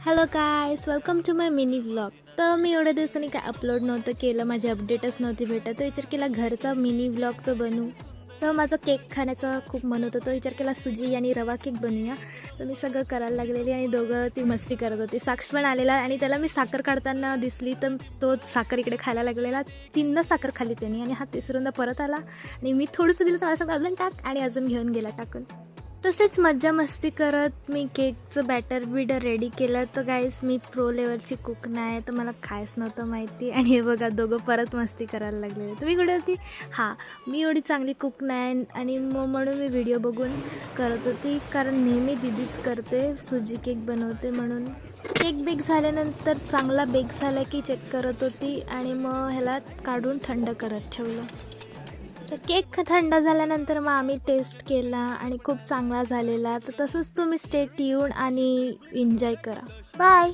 Hello guys, welcome to my mini vlog. तर मी एवढ्या दिवसांनी काय अपलोड नव्हतं केलं, माझी अपडेटच नव्हती भेटत. तर विचार केला घरचा मिनी व्लॉग तर बनवू. तर माझं केक खाण्याचं खूप मन होतं, तर विचार केला सुजी आणि रवा केक बनवूया. तर मी सगळं करायला लागलेली आणि दोघं ती मस्ती करत होती. साक्ष पण आलेला आणि त्याला मी साखर काढताना दिसली, तर तो साखर इकडे खायला लागलेला. 3दा साखर खाल्ली त्यांनी आणि हा तिसऱ्यांदा परत आला आणि मी थोडंसं दिलं तर मला सांगतो अजून टाक आणि अजून घेऊन गेला टाकून. तसेच मज्जा मस्ती करत मी केकचं बॅटर बिटर रेडी केलं. तर गाईस मी प्रो लेवलची कुक नाही, तर मला कायच नव्हतं माहिती. आणि हे बघा दोघं परत मस्ती करायला लागलेले. तुम्ही कुठे होती? हां, मी एवढी चांगली कुक नाही आणि म्हणून मी व्हिडिओ बघून करत होती, कारण नेहमी दीदीच करते, सुजी केक बनवते म्हणून. केक बेक झाल्यानंतर चांगला बेक झाला की चेक करत होती आणि मग ह्याला काढून थंड करत ठेवलं. तर केक थंड झाल्यानंतर मग आम्ही टेस्ट केला आणि खूप चांगला झालेला. तर तसंच तुम्ही स्टे ट्यून आणि एन्जॉय करा. बाय.